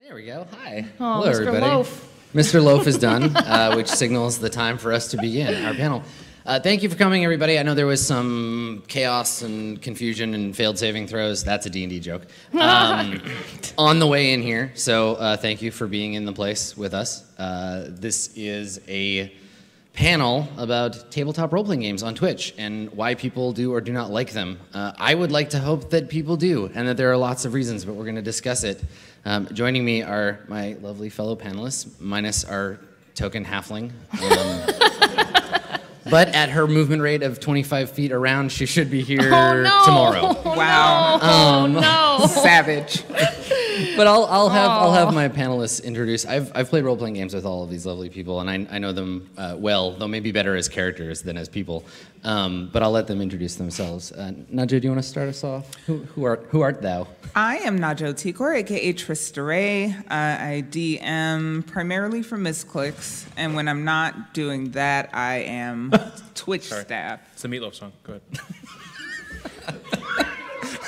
There we go. Hi. Oh, Hello, Mr. everybody. Loaf. Mr. Loaf is done, which signals the time for us to begin our panel. Thank you for coming, everybody. I know there was some chaos and confusion and failed saving throws. That's a D&D joke. On the way in here, so thank you for being in the place with us. This is a panel about tabletop role-playing games on Twitch and why people do or do not like them. I would like to hope that people do, and that there are lots of reasons, but we're going to discuss it. Joining me are my lovely fellow panelists, minus our token halfling. But at her movement rate of 25 feet around, she should be here tomorrow. Wow. Oh, no. Savage. But I'll have my panelists introduce. I've played role-playing games with all of these lovely people, and I know them well, though maybe better as characters than as people. But I'll let them introduce themselves. Najo, do you want to start us off? Who art thou? I am Najo Tikor, aka Tristarae. I DM primarily for Misclicks, and when I'm not doing that, I am Twitch staff. It's a Meatloaf song. Go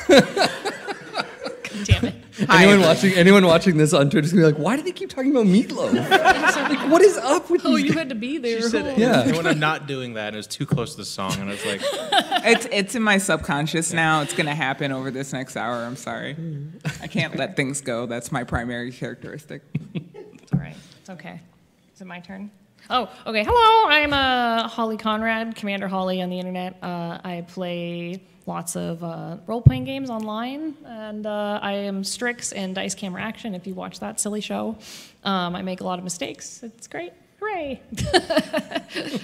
God damn it. Anyone watching this on Twitch is gonna be like, why do they keep talking about Meatloaf? Like, what is up with Oh, these you guys? had to be there. She said, Yeah. And when I'm not doing that, it was too close to the song, and I was like, It's in my subconscious now. It's going to happen over this next hour. I'm sorry. I can't let things go. That's my primary characteristic. It's all right. It's okay. Is it my turn? Oh, okay. Hello, I'm Holly Conrad, Commander Holly on the internet. I play lots of role-playing games online, and I am Strix in Dice Camera Action, if you watch that silly show. I make a lot of mistakes. It's great. Hooray!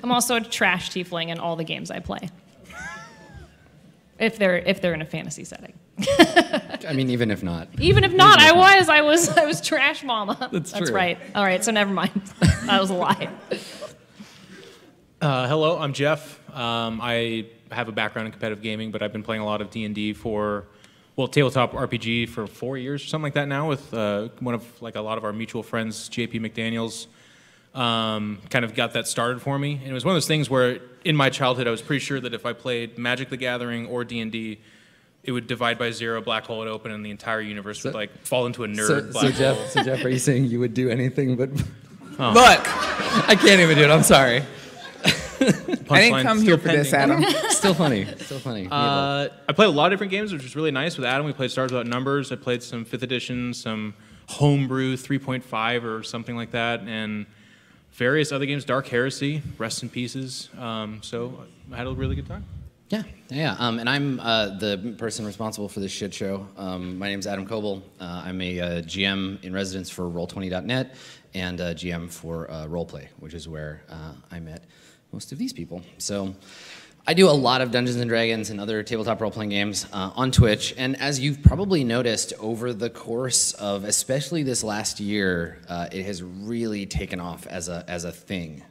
I'm also a trash tiefling in all the games I play. If they're in a fantasy setting. I mean, even if not. Even if not, I was trash mama. That's That's true. right. All right, so never mind. That was a lie. hello, I'm Jeff. I have a background in competitive gaming, but I've been playing a lot of D&D tabletop RPG for 4 years or something like that now with one of a lot of our mutual friends, JP McDaniels. Kind of got that started for me. And it was one of those things where in my childhood I was pretty sure that if I played Magic the Gathering or D&D, it would divide by zero, black hole would open, and the entire universe would fall into a nerd black hole. So Jeff, are you saying you would do anything but... Oh. Look, I can't even do it, I'm sorry. I didn't come here for this, Adam. Still funny. Still funny. I played a lot of different games, which was really nice. With Adam, we played Stars Without Numbers. I played some 5th edition, some homebrew 3.5 or something like that, and various other games, Dark Heresy, Rest in Pieces. So I had a really good time. Yeah. And I'm the person responsible for this shit show. My name's Adam Koebel. I'm a GM in residence for Roll20.net and a GM for Roleplay, which is where I met most of these people. So I do a lot of Dungeons & Dragons and other tabletop role-playing games on Twitch, and as you've probably noticed over the course of especially this last year, it has really taken off as a thing.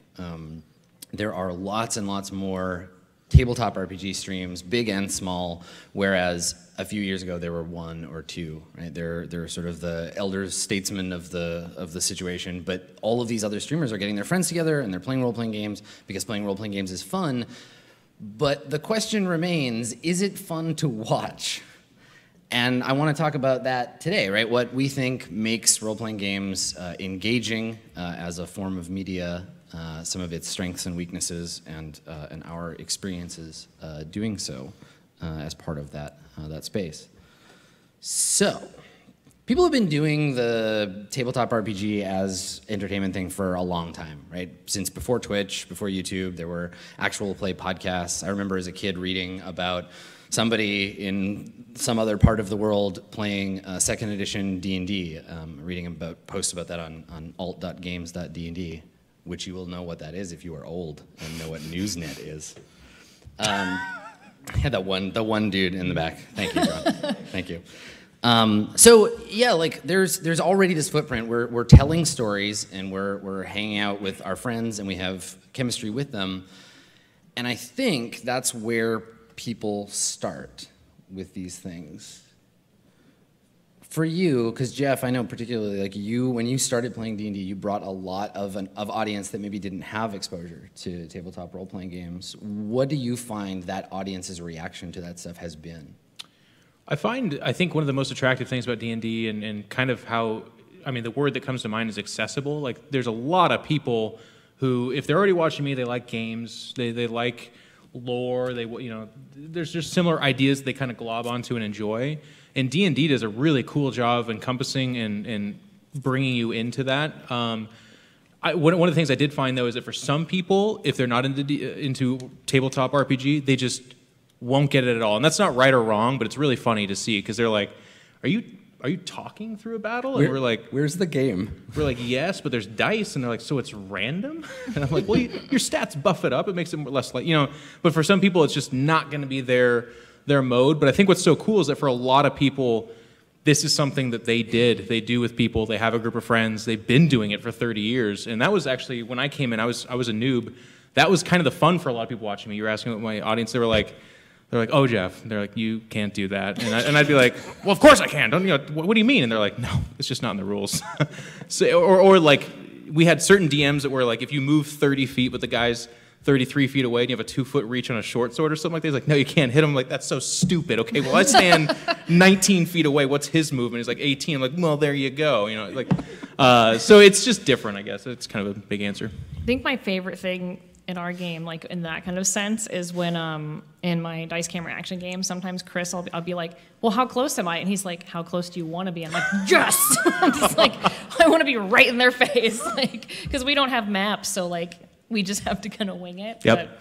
There are lots and lots more tabletop RPG streams, big and small, whereas a few years ago there were one or two. Right? They're sort of the elder statesmen of the situation, but all of these other streamers are getting their friends together and they're playing role-playing games because playing role-playing games is fun. But the question remains, is it fun to watch? And I want to talk about that today, right? What we think makes role-playing games engaging as a form of media, some of its strengths and weaknesses, and our experiences doing so as part of that space. So, people have been doing the tabletop RPG as entertainment thing for a long time, right? Since before Twitch, before YouTube, there were actual play podcasts. I remember as a kid reading about somebody in some other part of the world playing 2nd edition D&D, reading about posts about that on alt.games.d&d, which you will know what that is if you are old and know what Newsnet is. Yeah, the one dude in the back. Thank you, John. Thank you. So yeah, there's already this footprint. We're telling stories and we're hanging out with our friends and we have chemistry with them. And I think that's where people start with these things. For you, because Jeff, I know particularly when you started playing D&D, you brought a lot of audience that maybe didn't have exposure to tabletop role-playing games. What do you find that audience's reaction to that stuff has been? I think one of the most attractive things about D&D and kind of how I mean, the word that comes to mind is accessible. Like, there's a lot of people who, if they're already watching me, they like games, they like lore, there's just similar ideas they kind of glob onto and enjoy. And D&D does a really cool job of encompassing and bringing you into that. One of the things I did find, though, is that for some people, if they're not into tabletop RPG, they just won't get it at all. And that's not right or wrong, but it's really funny to see, because they're like, are you talking through a battle? And we're like, where's the game? We're like, yes, but there's dice. And they're like, so it's random? And I'm like, well, your stats buff it up. It makes it less like, but for some people, it's just not going to be their mode. But I think what's so cool is that for a lot of people, this is something that they do with people. They have a group of friends. They've been doing it for 30 years. And that was actually, when I came in, I was a noob. That was kind of the fun for a lot of people watching me. You were asking what my audience, they're like, oh, Jeff. They're like, you can't do that. And I'd be like, well, of course I can. What do you mean? And they're like, no, it's just not in the rules. So, or like, we had certain DMs that were like, if you move 30 feet, but the guy's 33 feet away and you have a 2-foot reach on a short sword or something like that, he's like, no, you can't hit him. I'm like, that's so stupid. Okay, well, I stand 19 feet away. What's his movement? He's like 18. I'm like, well, there you go. So it's just different, I guess. It's kind of a big answer. I think my favorite thing in our game, like in that kind of sense, is when in my dice camera action game, sometimes Chris, I'll be like, well, how close am I? And he's like, how close do you want to be? I'm like, yes! I'm just like, I want to be right in their face, like, because we don't have maps, so like we just have to kind of wing it. Yep. But.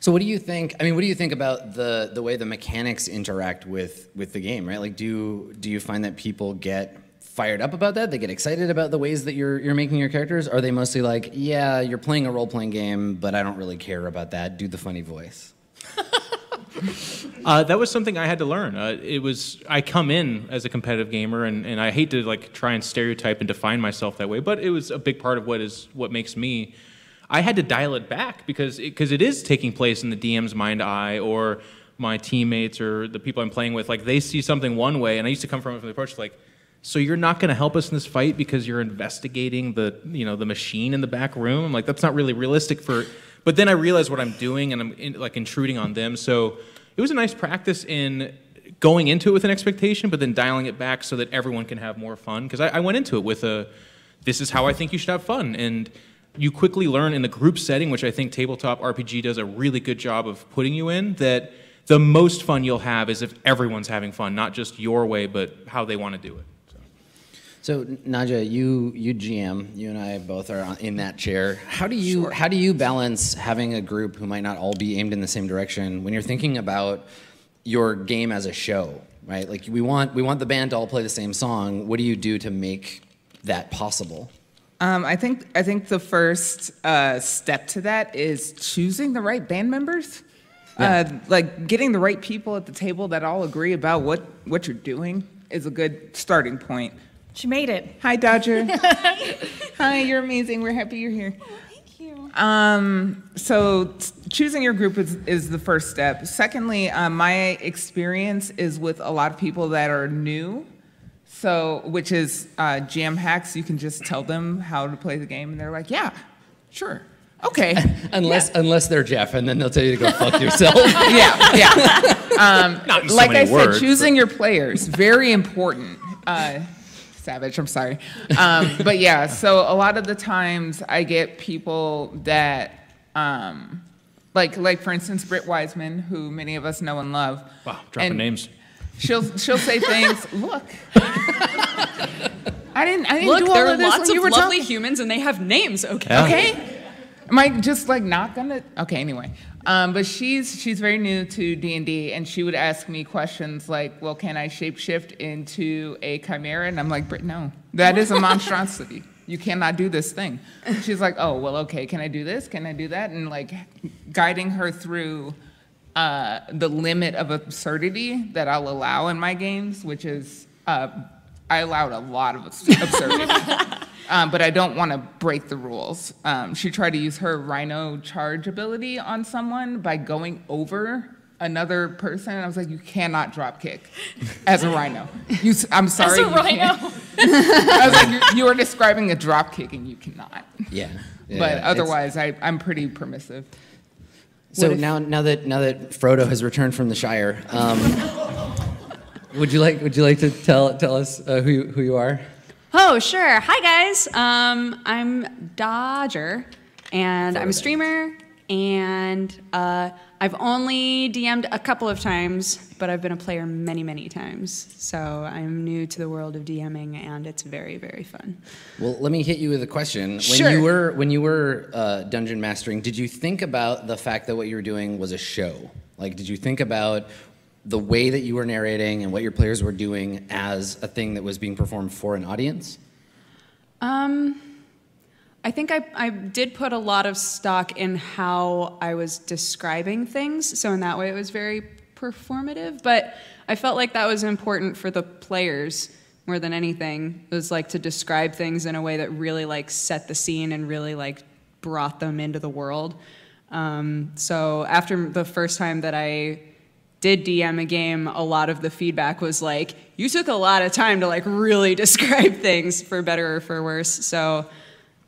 So what do you think? I mean, what do you think about the way the mechanics interact with the game, right? Like, do you find that people get fired up about that? They get excited about the ways that you're making your characters? Or are they mostly like, yeah, you're playing a role-playing game, but I don't really care about that. Do the funny voice. That was something I had to learn. I come in as a competitive gamer, and I hate to like try and stereotype and define myself that way, but it was a big part of what makes me. I had to dial it back because it is taking place in the DM's mind eye, or my teammates or the people I'm playing with. Like, they see something one way, and I used to come from the approach like, so you're not going to help us in this fight because you're investigating the machine in the back room? I'm like, that's not really realistic for. But then I realized what I'm doing, and I'm intruding on them. So it was a nice practice in going into it with an expectation, but then dialing it back so that everyone can have more fun. Because I went into it with this is how I think you should have fun. And you quickly learn in the group setting, which I think tabletop RPG does a really good job of putting you in, that the most fun you'll have is if everyone's having fun, not just your way, but how they want to do it. So Nadja, you GM, you and I both are in that chair. How do you balance having a group who might not all be aimed in the same direction when you're thinking about your game as a show, right? Like, we want the band to all play the same song. What do you do to make that possible? I think the first step to that is choosing the right band members. Yeah. Like, getting the right people at the table that all agree about what you're doing is a good starting point. She made it. Hi, Dodger. Hi, you're amazing. We're happy you're here. Oh, thank you. So choosing your group is the first step. Secondly, my experience is with a lot of people that are new, which is GM hacks. You can just tell them how to play the game, and they're like, yeah, sure. Okay. Unless they're Jeff, and then they'll tell you to go fuck yourself. Yeah. Not in so like many I words, said, choosing your players, very important. Savage, I'm sorry. But yeah, so a lot of the times I get people that, like for instance, Britt Wiseman, who many of us know and love. Wow, dropping names. She'll say things. Look, I didn't Look, do all there are of this lots when you of were lovely talking. humans, and they have names. Okay. Yeah. Okay. Am I just like not gonna? Okay, anyway. But she's very new to D&D, and she would ask me questions like, "Well, can I shapeshift into a chimera?" And I'm like, "Britt, no, that is a monstrosity. You cannot do this thing." And she's like, "Oh, well, okay. Can I do this? Can I do that?" And like guiding her through the limit of absurdity that I'll allow in my games, which is I allowed a lot of absurdity. But I don't want to break the rules. She tried to use her rhino charge ability on someone by going over another person. And I was like, you cannot drop kick as a rhino. I'm sorry. As a rhino? I was like, you are describing a drop kick and you cannot. Yeah. But otherwise, I'm pretty permissive. So now that Frodo has returned from the Shire, Would you like to tell us who you are? Oh, sure. Hi, guys. I'm Dodger, and I'm a streamer, and I've only DM'd a couple of times, but I've been a player many, many times. So I'm new to the world of DMing, and it's very, very fun. Well, let me hit you with a question. Sure. When you were dungeon mastering, did you think about the fact that what you were doing was a show? Like, did you think about the way that you were narrating and what your players were doing as a thing that was being performed for an audience? I think I did put a lot of stock in how I was describing things, so in that way it was very performative, but I felt like that was important for the players more than anything. It was like to describe things in a way that really like set the scene and really like brought them into the world. So after the first time that I did DM a game, a lot of the feedback was like, you took a lot of time to like really describe things for better or for worse. So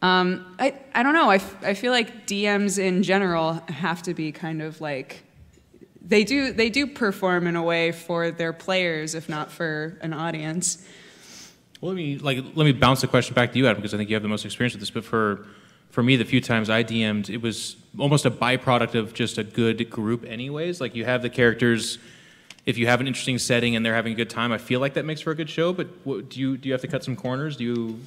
I don't know. I feel like DMs in general have to be kind of like, they do perform in a way for their players, if not for an audience. Well, let me bounce the question back to you, Adam, because I think you have the most experience with this. But for me, the few times I DM'd, it was almost a byproduct of just a good group anyways. Like, you have the characters, if you have an interesting setting and they're having a good time, I feel like that makes for a good show. But do you have to cut some corners? Do you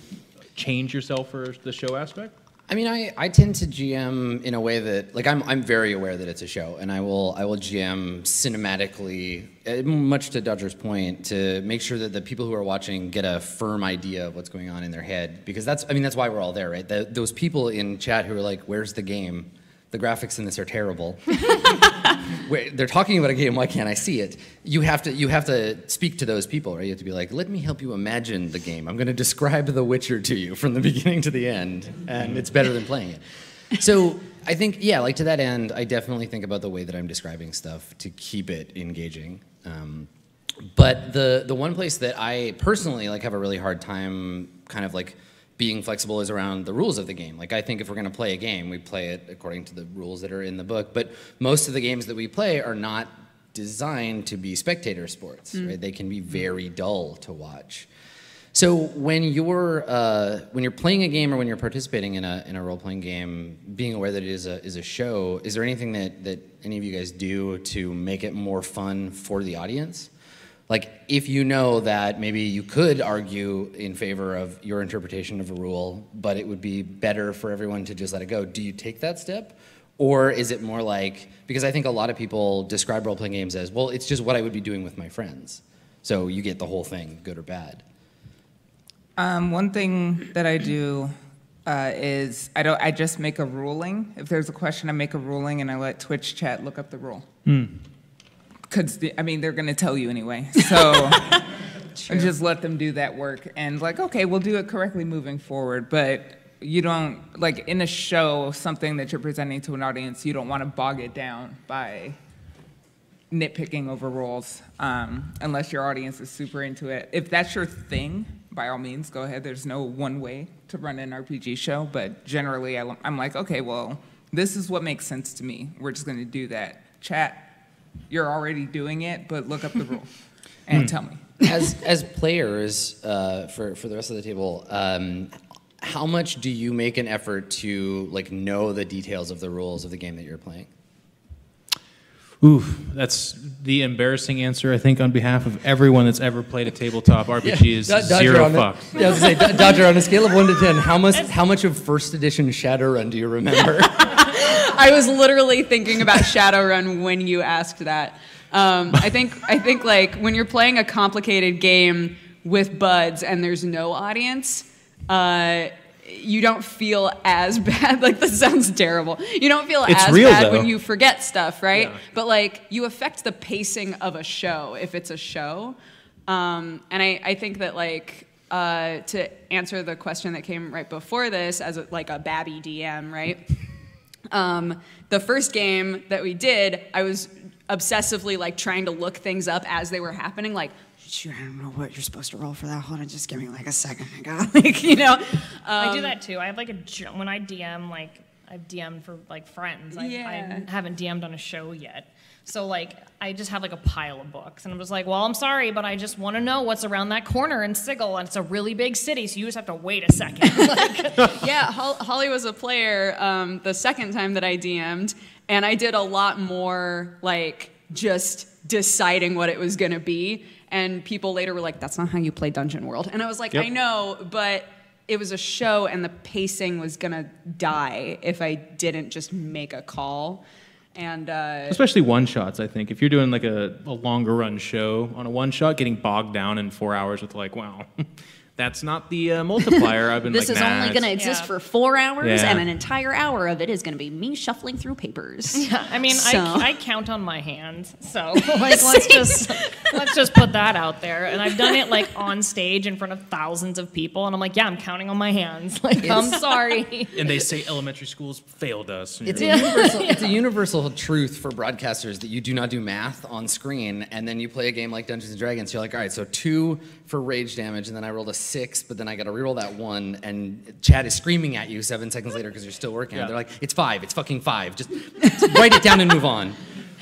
change yourself for the show aspect? I mean, I tend to GM in a way that, like, I'm very aware that it's a show, and I will GM cinematically, much to Dodger's point, to make sure that the people who are watching get a firm idea of what's going on in their head, because that's why we're all there, right? Those people in chat who are like, "Where's the game? The graphics in this are terrible." They're talking about a game. Why can't I see it? You have to speak to those people, right? You have to be like, "Let me help you imagine the game. I'm going to describe The Witcher to you from the beginning to the end, and it's better than playing it." So I think, yeah, like to that end, I definitely think about the way that I'm describing stuff to keep it engaging. But the one place that I personally like have a really hard time kind of like being flexible is around the rules of the game. Like, I think if we're going to play a game, we play it according to the rules that are in the book. But most of the games that we play are not designed to be spectator sports, right? They can be very dull to watch. So when you're playing a game or when you're participating in a role-playing game, being aware that it is a show, is there anything that any of you guys do to make it more fun for the audience? Like, if you know that maybe you could argue in favor of your interpretation of a rule, but it would be better for everyone to just let it go, do you take that step? Or is it more like, because I think a lot of people describe role-playing games as, well, it's just what I would be doing with my friends. So you get the whole thing, good or bad. One thing that I do is I just make a ruling. If there's a question, I make a ruling and I let Twitch chat look up the rule. Because, I mean, they're going to tell you anyway. So I just let them do that work. And like, okay, we'll do it correctly moving forward. But you don't, like in a show, something that you're presenting to an audience, you don't want to bog it down by nitpicking over rules unless your audience is super into it. If that's your thing, by all means, go ahead. There's no one way to run an RPG show. But generally, I'm like, okay, well, this is what makes sense to me. We're just going to do that. Chat. You're already doing it, but look up the rule and tell me. As players, for the rest of the table, how much do you make an effort to like know the details of the rules of the game that you're playing? Oof, that's the embarrassing answer, I think, on behalf of everyone that's ever played a tabletop RPG is zero fucks. Yeah, I was going to say, Dodger, on a scale of 1 to 10, how much of first edition Shadowrun do you remember? I was literally thinking about Shadowrun when you asked that. I think like when you're playing a complicated game with buds and there's no audience, you don't feel as bad. Like, this sounds terrible. You don't feel as bad when you forget stuff, right? Yeah. But like, you affect the pacing of a show if it's a show. And I think that like to answer the question that came right before this, as like a babby DM, right? The first game that we did, I was obsessively like trying to look things up as they were happening, like, shoot, I don't know what you're supposed to roll for that. Hold on, just give me like a second. I got like, you know. I do that too. I have like when I DM, like I've DM'd for like friends. I haven't DM'd on a show yet. So like I just have like a pile of books, and I'm just like, well, I'm sorry, but I just want to know what's around that corner in Sigil, and it's a really big city, so you just have to wait a second. Yeah, Holly was a player the second time that I DM'd, and I did a lot more like just deciding what it was going to be. And people later were like, that's not how you play Dungeon World. And I was like, I know, but it was a show, and the pacing was going to die if I didn't just make a call. And especially one-shots, I think. If you're doing like a longer run show on a one-shot, getting bogged down in 4 hours with like, wow, that's not the multiplier. I've been This like, is only going to exist for 4 hours, and an entire hour of it is going to be me shuffling through papers. Yeah, I mean, So- I count on my hands, so like let's just put that out there. And I've done it like on stage in front of thousands of people, and I'm like, yeah, I'm counting on my hands. Like, I'm sorry. And they say elementary schools failed us. And It's you're a, like, universal, it's a universal truth for broadcasters that you do not do math on screen, and then you play a game like Dungeons & Dragons. You're like, all right, so 2 for rage damage, and then I rolled a 6, but then I got to reroll that 1, and Chad is screaming at you 7 seconds later because you're still working. They're like, it's 5, it's fucking 5. Just write it down and move on.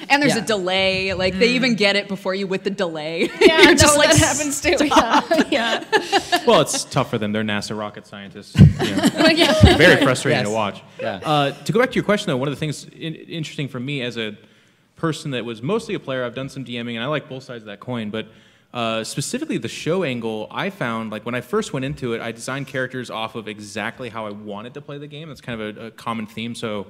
And there's Yeah. a delay. Like, they even get it before you with the delay. Yeah, You're no, just like, that happens too. Yeah. well, it's tough for them. They're NASA rocket scientists. You know. Very frustrating Yes. to watch. Yeah. To go back to your question, though, one of the things interesting for me as a person that was mostly a player, I've done some DMing, and I like both sides of that coin, but specifically the show angle, I found, like, when I first went into it, I designed characters off of exactly how I wanted to play the game. That's kind of a common theme. So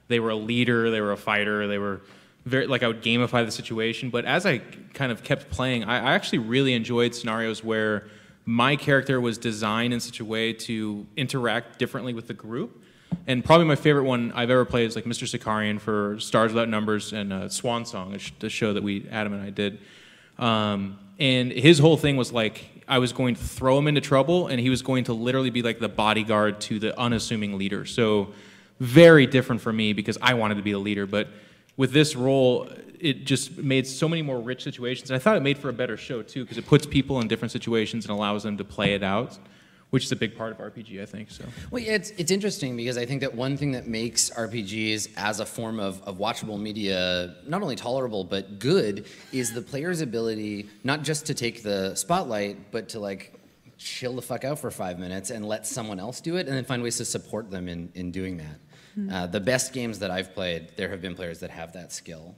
they were a leader, they were a fighter, they were very, like, I would gamify the situation. But as I kind of kept playing, I actually really enjoyed scenarios where my character was designed in such a way to interact differently with the group. And probably my favorite one I've ever played is like Mr. Sicarian for Stars Without Numbers and Swan Song, the show that Adam and I did. And his whole thing was like, I was going to throw him into trouble, and he was going to literally be like the bodyguard to the unassuming leader. So very different for me because I wanted to be a leader. But with this role, it just made so many more rich situations. And I thought it made for a better show, too, because it puts people in different situations and allows them to play it out, which is a big part of RPG, I think. So. Well, it's interesting because I think that one thing that makes RPGs as a form of watchable media not only tolerable but good is the player's ability not just to take the spotlight, but to like chill the fuck out for 5 minutes and let someone else do it, and then find ways to support them in doing that. The best games that I've played, there have been players that have that skill,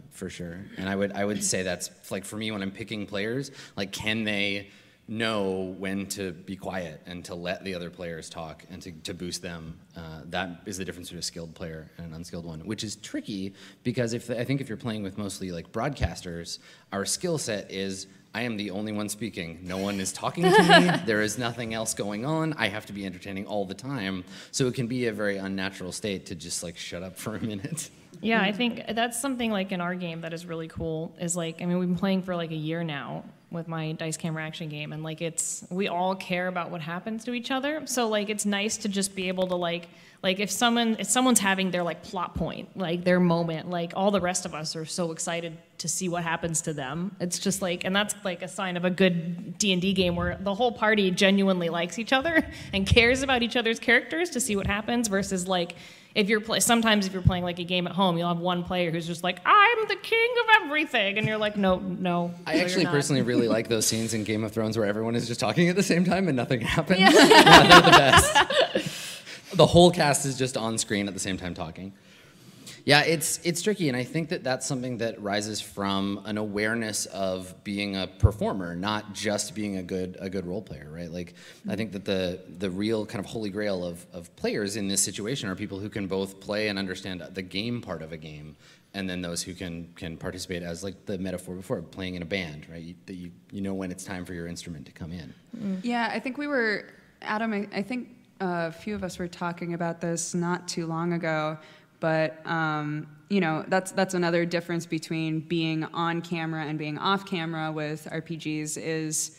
for sure. And I would say that's like, for me, when I'm picking players, like, can they know when to be quiet and to let the other players talk and to boost them? That is the difference between a skilled player and an unskilled one, which is tricky because I think if you're playing with mostly like broadcasters, our skill set is, I am the only one speaking. No one is talking to me. There is nothing else going on. I have to be entertaining all the time. So it can be a very unnatural state to just like shut up for a minute. Yeah, I think that's something like in our game that is really cool is like, I mean, we've been playing for like a year now with my dice camera action game, and like we all care about what happens to each other. So like it's nice to just be able to like if someone's having their like plot point, like their moment, like all the rest of us are so excited to see what happens to them. It's just like, and that's like a sign of a good D&D game where the whole party genuinely likes each other and cares about each other's characters to see what happens, versus like sometimes if you're playing like a game at home, you'll have one player who's just like, I'm the king of everything, and you're like, no. I actually personally really like those scenes in Game of Thrones where everyone is just talking at the same time and nothing happens. Yeah. Yeah, they're the best. The whole cast is just on screen at the same time talking. Yeah, it's tricky, and I think that that's something that rises from an awareness of being a performer, not just being a good role player, right? Like, I think that the real kind of holy grail of players in this situation are people who can both play and understand the game part of a game, and then those who can participate as, like the metaphor before, playing in a band, right? That you know when it's time for your instrument to come in. Yeah, I think Adam, I think a few of us were talking about this not too long ago, but that's another difference between being on camera and being off camera with RPGs is,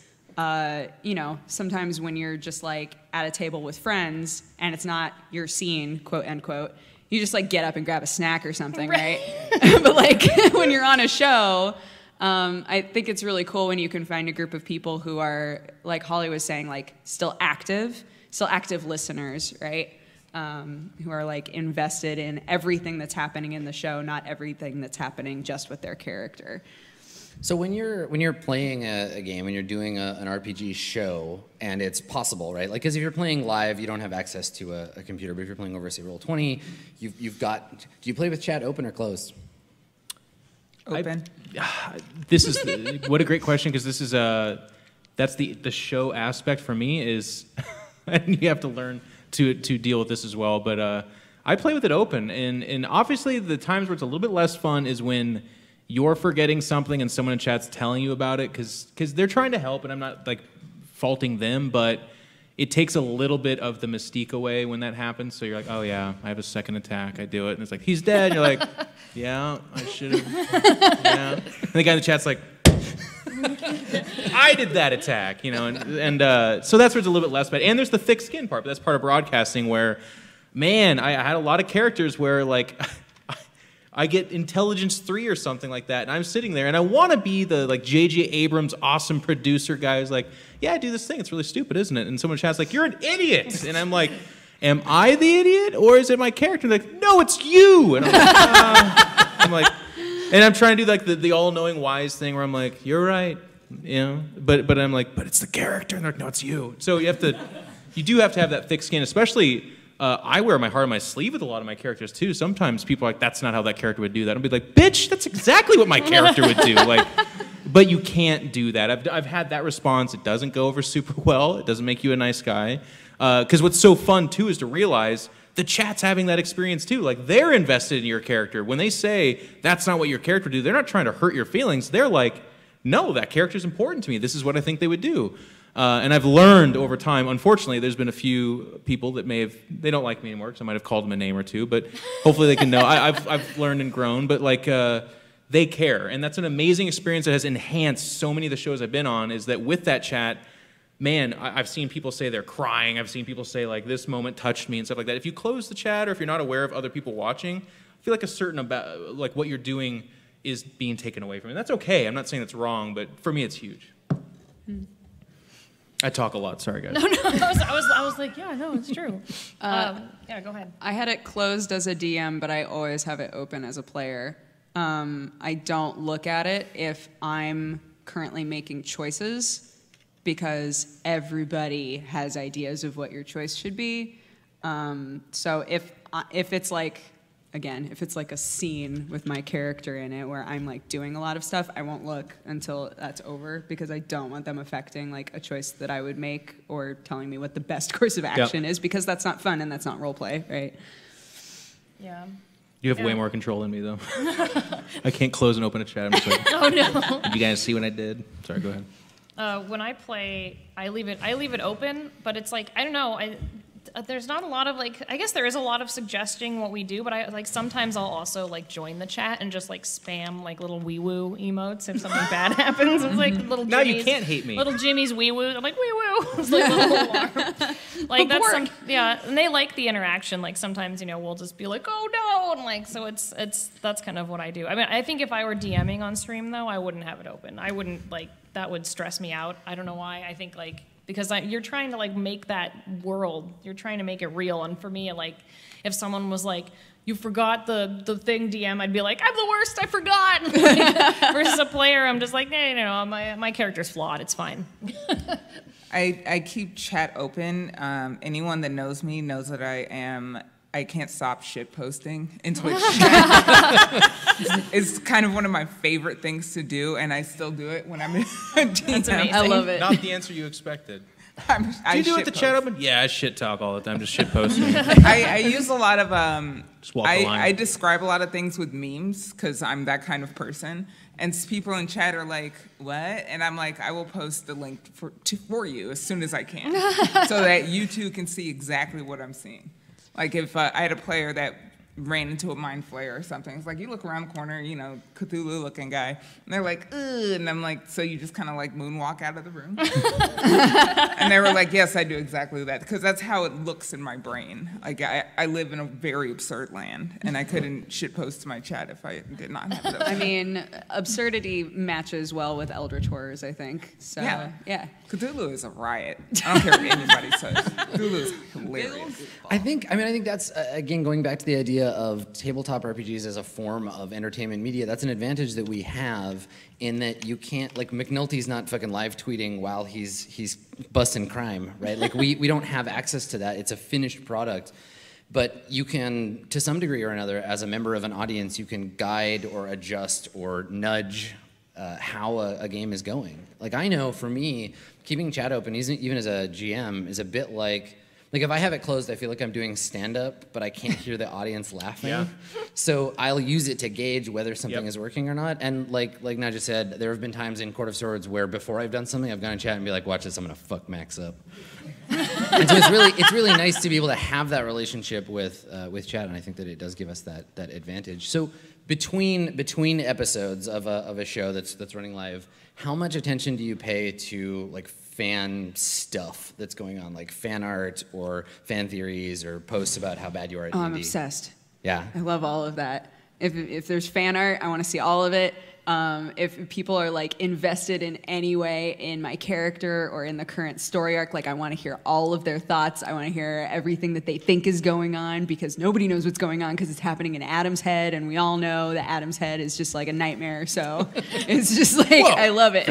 sometimes when you're just like at a table with friends and it's not your scene, quote unquote, you just like get up and grab a snack or something, right? But like when you're on a show, I think it's really cool when you can find a group of people who are, like Holly was saying, like still active listeners, right? who are like invested in everything that's happening in the show, not everything that's happening just with their character. So when you're playing a game, when you're doing an RPG show, and it's possible, right? Like, because if you're playing live, you don't have access to a computer. But if you're playing over, say, Roll20, you've got. Do you play with chat open or closed? Open. This is what a great question, because this is that's the show aspect for me is, and you have to learn to deal with this as well. But I play with it open, and obviously the times where it's a little bit less fun is when you're forgetting something and someone in chat's telling you about it, because they're trying to help, and I'm not like faulting them, but it takes a little bit of the mystique away when that happens. So you're like, oh yeah, I have a second attack, I do it, and it's like, he's dead, and you're like, yeah, I should have, yeah. And the guy in the chat's like, I did that attack, and so that's where it's a little bit less bad. And there's the thick skin part, but that's part of broadcasting where, man, I had a lot of characters where like, I get intelligence 3 or something like that, and I'm sitting there, and I want to be the like J.J. Abrams awesome producer guy who's like, yeah, I do this thing, it's really stupid, isn't it? And someone chats like, you're an idiot, and I'm like, am I the idiot, or is it my character? And they're like, no, it's you, and I'm like, and I'm trying to do like the all-knowing wise thing where I'm like, you're right, but I'm like, but it's the character, and they're like, no, it's you. So you do have to have that thick skin, especially. I wear my heart on my sleeve with a lot of my characters too. Sometimes people are like, that's not how that character would do that. I'll be like, bitch, that's exactly what my character would do. Like, but you can't do that. I've had that response. It doesn't go over super well. It doesn't make you a nice guy. Because what's so fun too is to realize the chat's having that experience too. Like, they're invested in your character. When they say that's not what your character would do, they're not trying to hurt your feelings. They're like, no, that character's important to me. This is what I think they would do. And I've learned over time, unfortunately, there's been a few people that they don't like me anymore, because I might have called them a name or two, but hopefully they can know. I've learned and grown, but like, they care. And that's an amazing experience that has enhanced so many of the shows I've been on, is that with that chat, man, I've seen people say they're crying. I've seen people say like, this moment touched me and stuff like that. If you close the chat, or if you're not aware of other people watching, I feel like a certain about like what you're doing is being taken away from you. That's okay. I'm not saying that's wrong, but for me, it's huge. I talk a lot. Sorry, guys. No, I was like, yeah, no, it's true. Yeah, go ahead. I had it closed as a DM, but I always have it open as a player. I don't look at it if I'm currently making choices, because everybody has ideas of what your choice should be. So if it's like, again, if it's like a scene with my character in it where I'm like doing a lot of stuff, I won't look until that's over, because I don't want them affecting like a choice that I would make or telling me what the best course of action is, because that's not fun and that's not role play, right? Yeah. You have way more control than me, though. I can't close and open a chat. I'm just like, Oh no. did you guys see what I did? Sorry, go ahead. When I play, I leave it open, but it's like, I don't know. There's not a lot of like, I guess there is a lot of suggesting what we do, but I like sometimes I'll also like join the chat and just like spam like little wee woo emotes if something bad happens. It's like little Now Jimmy's, you can't hate me. Little Jimmy's wee woo. I'm like wee woo. It's like a little alarm. Like that's yeah, and they like the interaction. Like sometimes we'll just be like, oh no, and like so it's that's kind of what I do. I mean, I think if I were DMing on stream though, I wouldn't have it open. I wouldn't like that would stress me out. I don't know why. I think like. Because you're trying to like make that world, you're trying to make it real. And for me, like, if someone was like, "You forgot the thing," DM, I'd be like, "I'm the worst, I forgot." Like, versus a player, I'm just like, no, my character's flawed. It's fine. I keep chat open. Anyone that knows me knows that I can't stop shit posting in Twitch chat. It's kind of one of my favorite things to do, and I still do it when I'm in DM. That's amazing. I love it. Not the answer you expected. Do Do you do it the chat open? Yeah, I shit talk all the time, just shit posting. I use a lot of Just walk the line. I describe a lot of things with memes because I'm that kind of person. And people in chat are like, "What?" And I'm like, "I will post the link for you as soon as I can, so that you too can see exactly what I'm seeing." Like if I had a player that ran into a mind flayer or something, it's like you look around the corner, Cthulhu-looking guy, and they're like, "Ugh," and I'm like, so you just kind of like moonwalk out of the room? And they were like, "Yes, I do exactly that," because that's how it looks in my brain. Like I live in a very absurd land, and I couldn't shitpost to my chat if I did not have it. I mean, absurdity matches well with Eldritch horrors, I think. So yeah. Cthulhu is a riot. I don't care what anybody says. Cthulhu is hilarious. hilarious. I think that's, again, going back to the idea of tabletop RPGs as a form of entertainment media, that's an advantage that we have in that you can't, like, McNulty's not fucking live tweeting while he's busting crime, right? Like, we don't have access to that. It's a finished product. But you can, to some degree or another, as a member of an audience, you can guide or adjust or nudge how a game is going. Like, I know for me, keeping chat open, even as a GM, is a bit like if I have it closed, I feel like I'm doing stand-up, but I can't hear the audience laughing. Yeah. So I'll use it to gauge whether something is working or not. And like Naja said, there have been times in Court of Swords where before I've done something, I've gone in chat and be like, watch this, I'm gonna fuck Max up. And so it's really nice to be able to have that relationship with chat, and I think that it does give us that advantage. So between episodes of a show that's running live, how much attention do you pay to like fan stuff that's going on, like fan art or fan theories or posts about how bad you are at D&D? I'm obsessed. Yeah. I love all of that. If there's fan art, I want to see all of it. If people are like invested in any way in my character or in the current story arc, like I want to hear all of their thoughts. I want to hear everything that they think is going on, because nobody knows what's going on because it's happening in Adam's head, and we all know that Adam's head is just like a nightmare. So it's just like, I love it.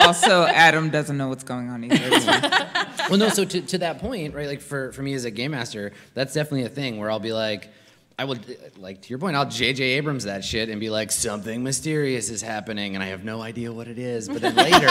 Also, Adam doesn't know what's going on either. Well, no, so to that point, right, like for me as a game master, that's definitely a thing where I'll be like, I would, like, to your point, I'll J.J. Abrams that shit and be like, something mysterious is happening, and I have no idea what it is. But then later,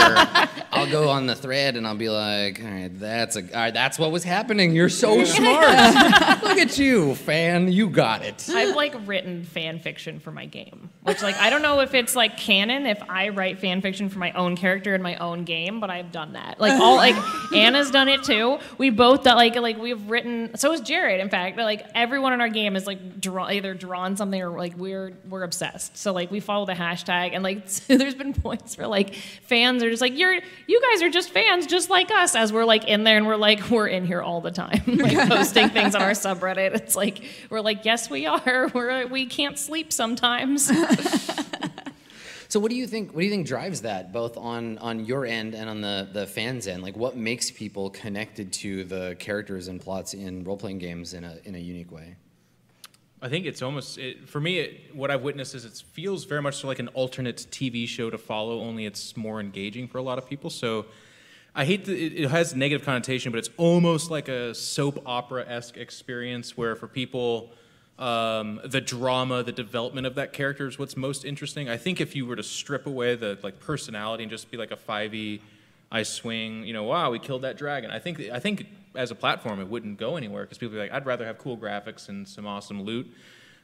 I'll go on the thread and I'll be like, all right, that's what was happening. You're so smart. Look at you, fan. You got it. I've like written fan fiction for my game, which like I don't know if it's like canon if I write fan fiction for my own character in my own game, but I've done that. Like Anna's done it too. We both like we've written. So is Jared. In fact, like everyone in our game is like either drawn something or like we're obsessed. So like we follow the hashtag, and like there's been points where like fans are just like you guys are just fans just like us, as we're like in there and we're in here all the time like posting things on our subreddit. It's like we're like, yes we are. We can't sleep sometimes. So what do you think drives that, both on your end and on the fans' end? Like, what makes people connected to the characters and plots in role-playing games in a unique way? I think it's almost, for me, what I've witnessed is it feels very much like an alternate TV show to follow, only it's more engaging for a lot of people. So I hate that it has negative connotation, but it's almost like a soap opera-esque experience where for people, the drama, the development of that character is what's most interesting. I think if you were to strip away the like personality and just be like a 5e, I swing, wow, we killed that dragon. I think as a platform, it wouldn't go anywhere because people are like, I'd rather have cool graphics and some awesome loot.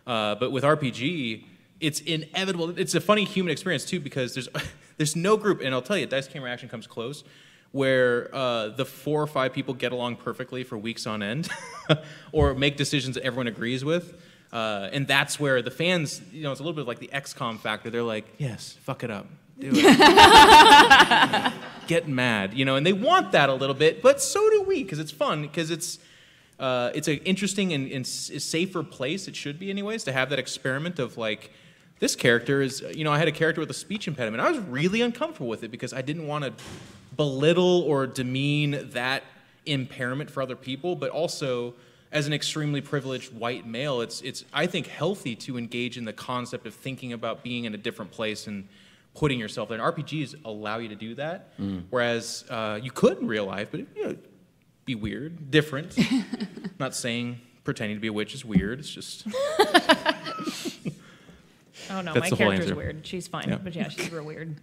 But with RPG, it's inevitable. It's a funny human experience too, because there's no group, and I'll tell you, Dice Camera Action comes close, where the 4 or 5 people get along perfectly for weeks on end, or make decisions that everyone agrees with. And that's where the fans, it's a little bit like the XCOM factor. They're like, yes, fuck it up. Do it. Get mad, and they want that a little bit, but so do we, because it's fun, because it's an interesting and safer place, it should be anyways, to have that experiment of like, this character is, I had a character with a speech impediment. I was really uncomfortable with it because I didn't want to belittle or demean that impairment for other people, but also as an extremely privileged white male, it's I think healthy to engage in the concept of thinking about being in a different place and putting yourself there. And RPGs allow you to do that, whereas you could in real life, but it'd be weird, different. Not saying pretending to be a witch is weird. It's just. Oh no, That's my the whole character's answer. weird. She's fine, Yeah. but yeah, she's real weird.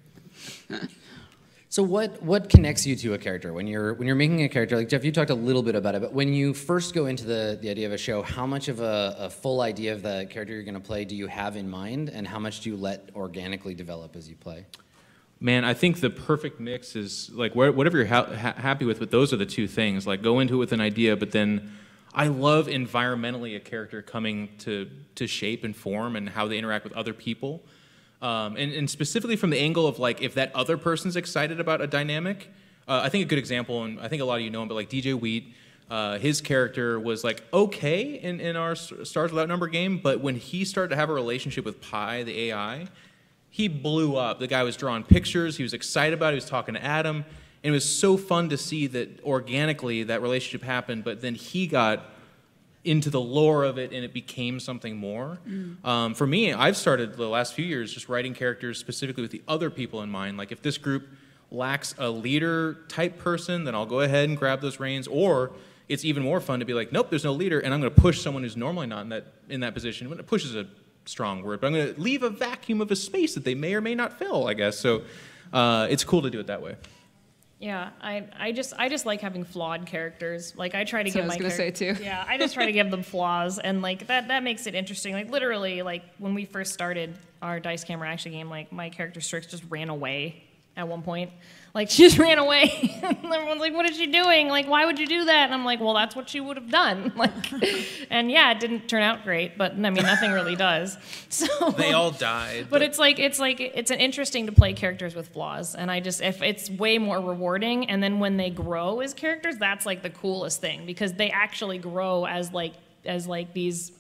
So what connects you to a character when you're making a character? Like Jeff, you talked a little bit about it, but when you first go into the idea of a show, how much of a full idea of the character you're going to play do you have in mind, and how much do you let organically develop as you play? Man, I think the perfect mix is like whatever you're happy with, but those are the two things. Like go into it with an idea, but then I love environmentally a character coming to shape and form and how they interact with other people. And specifically from the angle of like if that other person's excited about a dynamic, I think a good example, and I think a lot of you know him, but like DJ Wheat, his character was like okay in our Stars Without Number game, but when he started to have a relationship with Pi, the AI, he blew up. The guy was drawing pictures, he was excited about it, he was talking to Adam, And it was so fun to see that organically that relationship happened, but then he got into the lore of it and it became something more. For me, I've started the last few years just writing characters specifically with the other people in mind. Like if this group lacks a leader type person, then I'll go ahead and grab those reins. Or it's even more fun to be like, nope, there's no leader, and I'm going to push someone who's normally not in that position. When it push is a strong word, but I'm going to leave a vacuum of a space that they may or may not fill, I guess. So it's cool to do it that way. Yeah, I just like having flawed characters. Like I try to give my I was gonna say too. Yeah, I just try to give them flaws, and like that makes it interesting. Like literally, like when we first started our Dice Camera Action game, like my character Strix just ran away at one point. Like she just ran away. And everyone's like, "What is she doing? Like, why would you do that?" And I'm like, "Well, that's what she would have done." Like, and yeah, it didn't turn out great, but I mean, nothing really does. So they all died. But it's an interesting to play characters with flaws, and if it's way more rewarding. And then when they grow as characters, that's like the coolest thing because they actually grow as these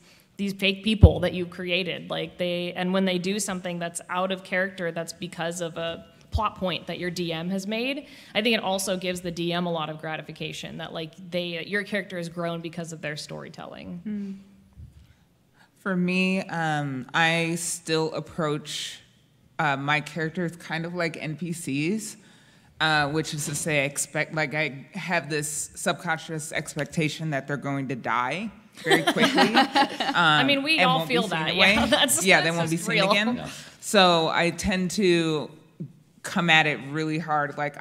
fake people that you created. And when they do something that's out of character, that's because of a plot point that your DM has made, I think it also gives the DM a lot of gratification that your character has grown because of their storytelling. For me, I still approach my characters kind of like NPCs, which is to say I have this subconscious expectation that they're going to die very quickly. I mean, we all feel that. Yeah, they won't be seen real. again. Yeah. So I tend to come at it really hard. Like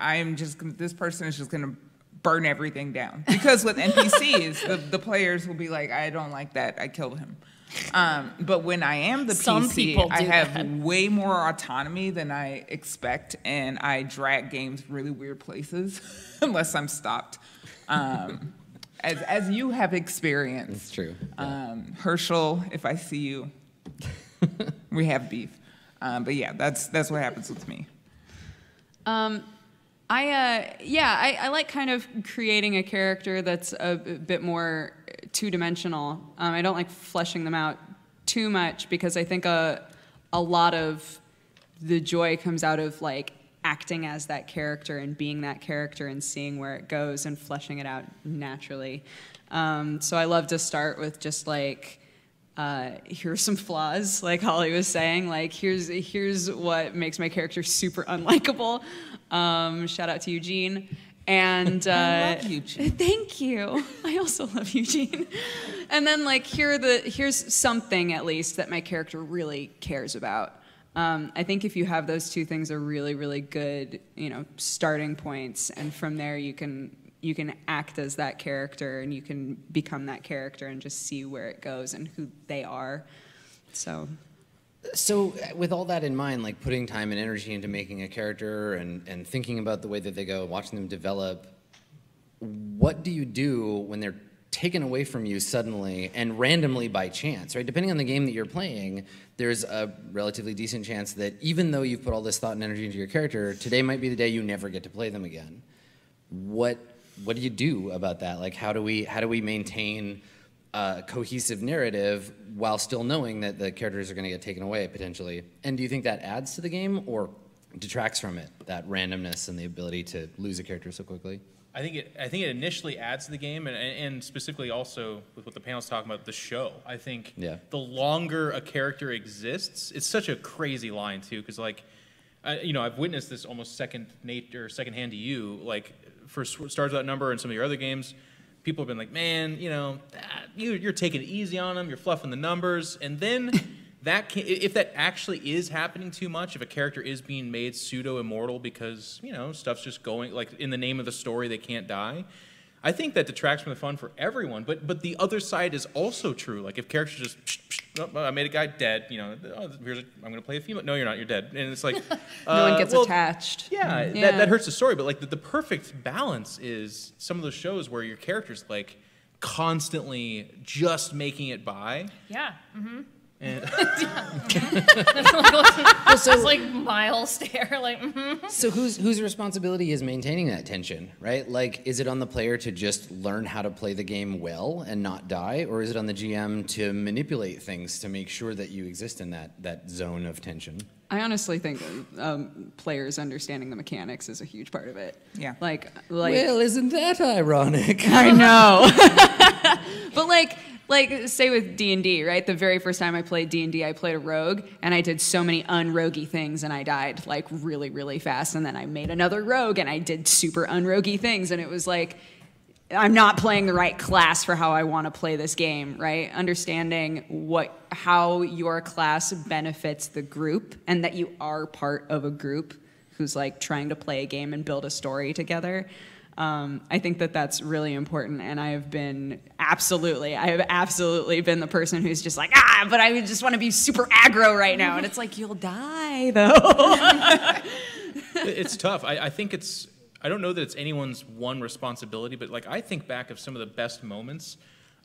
this person is just going to burn everything down. Because with NPCs, the players will be like, I don't like that, I killed him. But when I am the Some PC, people do I have that. way more autonomy than I expect, and I drag games really weird places unless I'm stopped. As you have experienced. It's true. Yeah. Herschel, if I see you, we have beef. But yeah, that's what happens with me. I like kind of creating a character that's a bit more two-dimensional. I don't like fleshing them out too much because I think a lot of the joy comes out of like acting as that character and being that character and seeing where it goes and fleshing it out naturally. So I love to start with just like, here's some flaws, like Holly was saying. Like here's what makes my character super unlikable. Shout out to Eugene. And I love Eugene. Thank you. I also love Eugene. And then like here's something at least that my character really cares about. I think if you have those two things are really, really good, starting points, and from there you can act as that character and you can become that character and just see where it goes and who they are. So with all that in mind, like putting time and energy into making a character and thinking about the way that they go, watching them develop, what do you do when they're taken away from you suddenly and randomly by chance, right? Depending on the game that you're playing, there's a relatively decent chance that even though you've put all this thought and energy into your character, today might be the day you never get to play them again. What do you do about that? Like, how do we maintain a cohesive narrative while still knowing that the characters are going to get taken away potentially? And do you think that adds to the game or detracts from it, that randomness and the ability to lose a character so quickly? I think it initially adds to the game, and specifically also with what the panel's talking about, the show. I think the longer a character exists, it's such a crazy line too, because like, I've witnessed this almost secondhand to you. Like for Stars Without Number and some of your other games, people have been like, man, you're taking it easy on them, you're fluffing the numbers, and then if that actually is happening too much, if a character is being made pseudo-immortal because, stuff's just going, like in the name of the story, they can't die, I think that detracts from the fun for everyone. But the other side is also true. Like if characters just, I made a guy dead, I'm going to play a female. No, you're not, you're dead. And it's like... no one gets attached. Yeah, that hurts the story. But like the perfect balance is some of those shows where your character's like constantly just making it by. Yeah. Mm-hmm. And It's like Miles stare, like. So whose responsibility is maintaining that tension, right? Like, is it on the player to just learn how to play the game well and not die, or is it on the GM to manipulate things to make sure that you exist in that zone of tension? I honestly think players understanding the mechanics is a huge part of it. Yeah. Like. Well, isn't that ironic? I know. But like say with D&D, right? The very first time I played D&D, I played a rogue, and I did so many unroguey things, and I died like really, really fast. And then I made another rogue, and I did super unroguey things, and it was like, I'm not playing the right class for how I want to play this game, right? Understanding how your class benefits the group, and that you are part of a group who's like trying to play a game and build a story together. I think that's really important, and I have absolutely been the person who's just like, but I just want to be super aggro right now, and it's like, you'll die though. it's tough. I think I don't know that it's anyone's one responsibility, but like I think back of some of the best moments.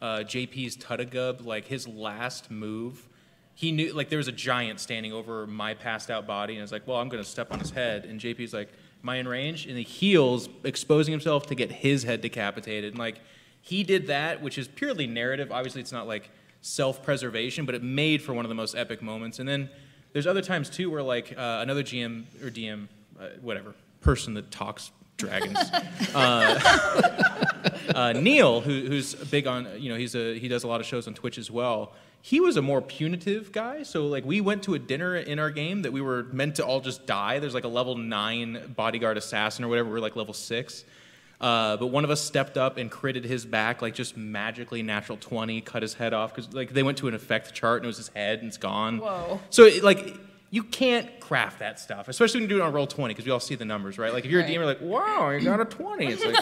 JP's Tutagub, like his last move, he knew like there was a giant standing over my passed out body, and I was like, well, I'm going to step on his head, and JP's like, am I in range? And he heals, exposing himself to get his head decapitated. And like, he did that, which is purely narrative. Obviously, it's not like self-preservation, but it made for one of the most epic moments. And then there's other times too where like another GM or DM, whatever, person that talks dragons, Neil, who's big on, he does a lot of shows on Twitch as well. He was a more punitive guy, so like we went to a dinner in our game that we were meant to all just die. There's like a level 9 bodyguard assassin or whatever. We're like level 6, but one of us stepped up and critted his back, like just magically natural 20, cut his head off because like they went to an effect chart and it was his head and it's gone. Whoa! So like you can't craft that stuff, especially when you do it on Roll20 because we all see the numbers, right? Like if you're a DM, you're like, wow, you got a 20. It's like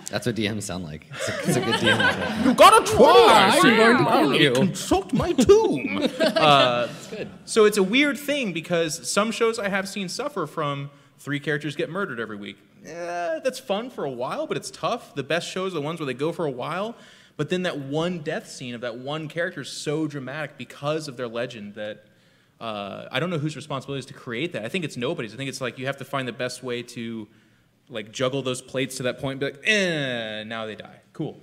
That's what DMs sound like. It's a good DM. You got a 20. I'm going to consult my tomb. That's good. So it's a weird thing because some shows I have seen suffer from 3 characters get murdered every week. That's fun for a while, but it's tough. The best shows are the ones where they go for a while, but then that one death scene of that one character is so dramatic because of their legend that I don't know whose responsibility is to create that. I think it's nobody's. I think it's like you have to find the best way to like juggle those plates to that point and be like, now they die. Cool.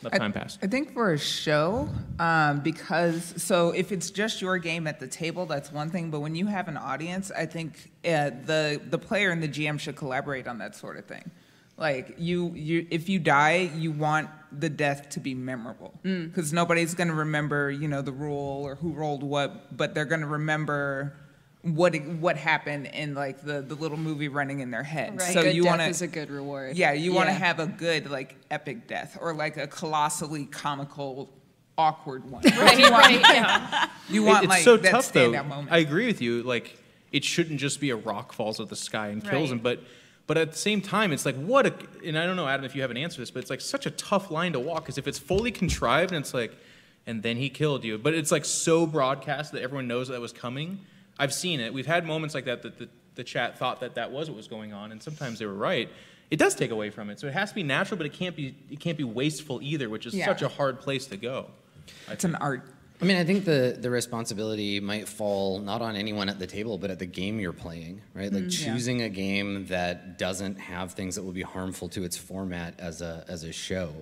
Let time pass. I think for a show, so if it's just your game at the table, that's one thing. But when you have an audience, I think the player and the GM should collaborate on that sort of thing. Like if you die, you want the death to be memorable because nobody's going to remember, the rule or who rolled what, but they're going to remember what happened in like the little movie running in their head. Right. So Good you death want to is a good reward. Yeah, you want to have a good like epic death or like a colossally comical awkward one. Yeah. You want it's like so that tough though. standout moment. I agree with you. Like it shouldn't just be a rock falls out of the sky and kills him, but at the same time, it's like and I don't know, Adam, if you have an answer to this, but it's like such a tough line to walk because if it's fully contrived and it's like, and then he killed you, but it's like so broadcast that everyone knows that was coming. I've seen it. We've had moments like that the chat thought that was what was going on, and sometimes they were right. It does take away from it, so it has to be natural, but it can't be wasteful either, which is such a hard place to go. It's an art. I mean, I think the responsibility might fall not on anyone at the table, but at the game you're playing, right? Like choosing a game that doesn't have things that will be harmful to its format as a show.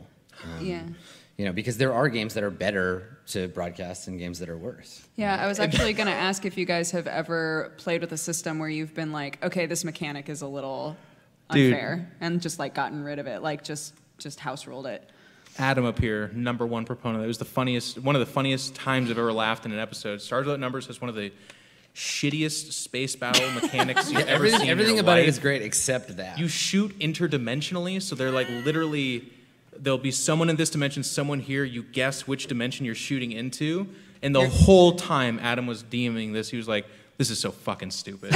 Because there are games that are better to broadcast and games that are worse. Yeah, I was actually going to ask if you guys have ever played with a system where you've been like, okay, this mechanic is a little unfair, and just like gotten rid of it, like just house rolled it. Adam up here, #1 proponent. It was one of the funniest times I've ever laughed in an episode. Stars Without Numbers has one of the shittiest space battle mechanics you've ever seen. Everything about it is great except that. You shoot interdimensionally, so they're like literally, there'll be someone in this dimension, someone here, you guess which dimension you're shooting into, and the whole time Adam was DMing this, he was like, this is so fucking stupid.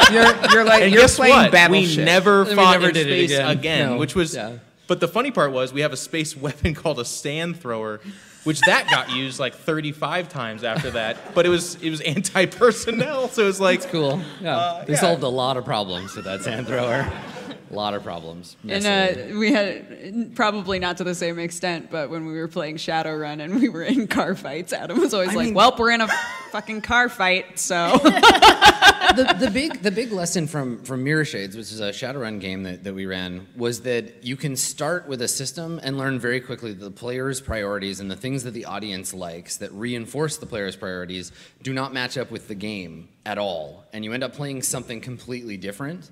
You're like, you're playing Battleship. We never fought in did space it again, No. which was... Yeah. But the funny part was we have a space weapon called a sand thrower, which that got used like 35 times after that. But it was anti-personnel, so it was like... That's cool. Yeah. They solved a lot of problems with that sand thrower. A lot of problems. And we had, probably not to the same extent, but when we were playing Shadowrun and we were in car fights, Adam was always well, we're in a fucking car fight, so. the big lesson from Mirror Shades, which is a Shadowrun game that we ran, was that you can start with a system and learn very quickly that the player's priorities and the things that the audience likes that reinforce the player's priorities do not match up with the game at all. And you end up playing something completely different.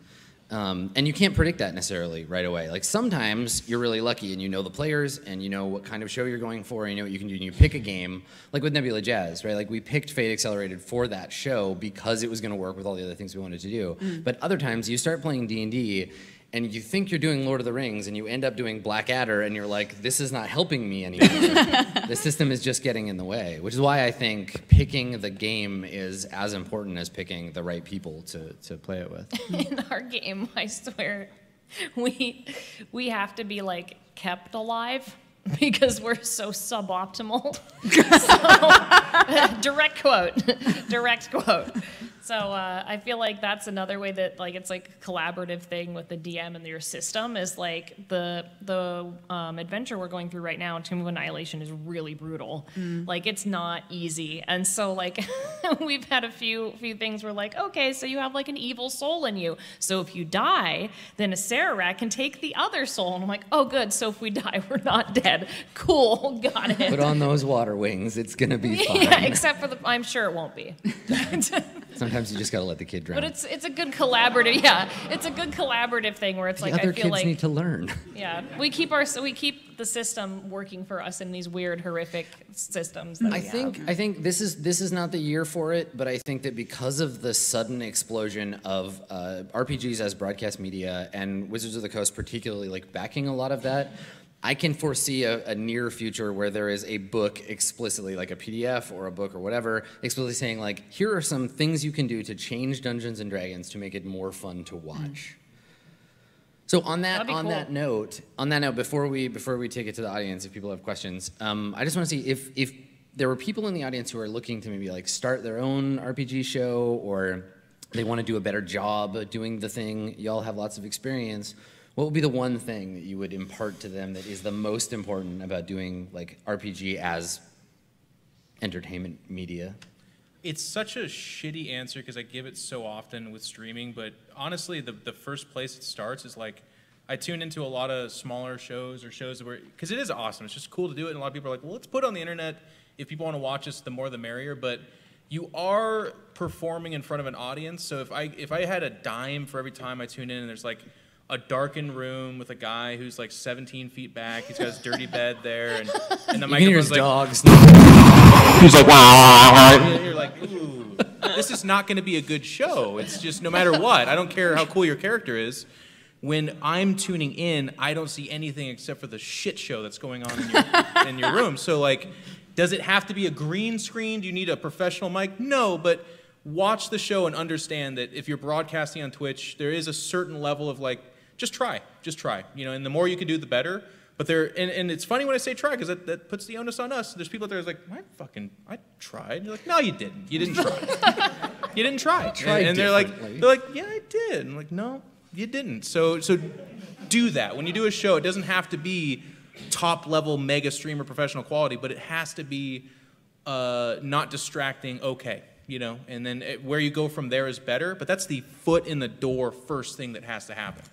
And you can't predict that necessarily right away. Like sometimes you're really lucky and you know the players and you know what kind of show you're going for and you know what you can do and you pick a game, like with Nebula Jazz, right? Like we picked Fate Accelerated for that show because it was going to work with all the other things we wanted to do. But other times you start playing D&D and you think you're doing Lord of the Rings and you end up doing Blackadder and you're like, this is not helping me anymore. The system is just getting in the way, which is why I think picking the game is as important as picking the right people to play it with. In our game, I swear, we have to be like kept alive because we're so suboptimal. So, direct quote. So I feel like that's another way that like it's like a collaborative thing with the DM and your system is like the adventure we're going through right now, Tomb of Annihilation, is really brutal. Like it's not easy, and so like we've had a few things where like, okay, so you have like an evil soul in you, so if you die, then a Sararak can take the other soul, and I'm like, oh good, so if we die, we're not dead. Cool, got it. Put on those water wings, it's gonna be fine. Yeah, except for I'm sure it won't be. Sometimes you just gotta let the kid drown. But it's a good collaborative, yeah. It's a good collaborative thing where it's like other I feel kids like need to learn. Yeah, we keep the system working for us in these weird, horrific systems. That I think this is not the year for it, but I think that because of the sudden explosion of RPGs as broadcast media and Wizards of the Coast particularly like backing a lot of that, I can foresee a near future where there is a book explicitly, like a PDF or a book or whatever, explicitly saying like, here are some things you can do to change Dungeons and Dragons to make it more fun to watch. So on that note, before we take it to the audience, if people have questions, I just want to see if there were people in the audience who are looking to maybe like start their own RPG show or they want to do a better job doing the thing. Y'all have lots of experience. What would be the one thing that you would impart to them that is the most important about doing like RPG as entertainment media? It's such a shitty answer because I give it so often with streaming, but honestly, the first place it starts is like, I tune into a lot of smaller shows or shows where, because it is awesome, it's just cool to do it, and a lot of people are like, well, let's put it on the internet. If people want to watch us, the more the merrier, but you are performing in front of an audience, so if I had a dime for every time I tune in and there's like a darkened room with a guy who's like 17 feet back. He's got his dirty bed there, and the microphone's like, dogs. He's like, wow. You're like, ooh, this is not going to be a good show. It's just no matter what. I don't care how cool your character is. When I'm tuning in, I don't see anything except for the shit show that's going on in your room. So like, does it have to be a green screen? Do you need a professional mic? No, but watch the show and understand that if you're broadcasting on Twitch, there is a certain level of like, just try, you know, and the more you can do, the better. But and it's funny when I say try, because that puts the onus on us. There's people out there who's like, I tried. And you're like, no, you didn't. You didn't try. You didn't try. And they're like, yeah, I did. And I'm like, no, you didn't. So do that. When you do a show, it doesn't have to be top level mega streamer professional quality, but it has to be not distracting. Okay. You know, and then where you go from there is better. But that's the foot in the door first thing that has to happen.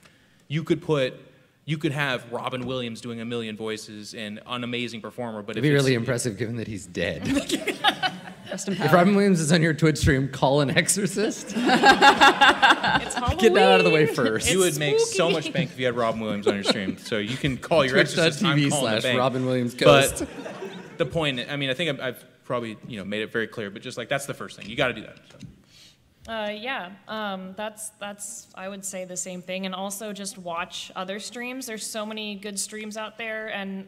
You could have Robin Williams doing a million voices and an amazing performer, but it'd be really impressive given that he's dead. If Robin Williams is on your Twitch stream, call an exorcist. It's Halloween. Get that out of the way first. You would make so much bank if you had Robin Williams on your stream. So you can call your exorcist. Twitch.tv/Robin Williams Ghost. But the point, I mean, I think I've probably made it very clear, but just like that's the first thing. You got to do that. So. That's I would say the same thing, and also just watch other streams. There's so many good streams out there, and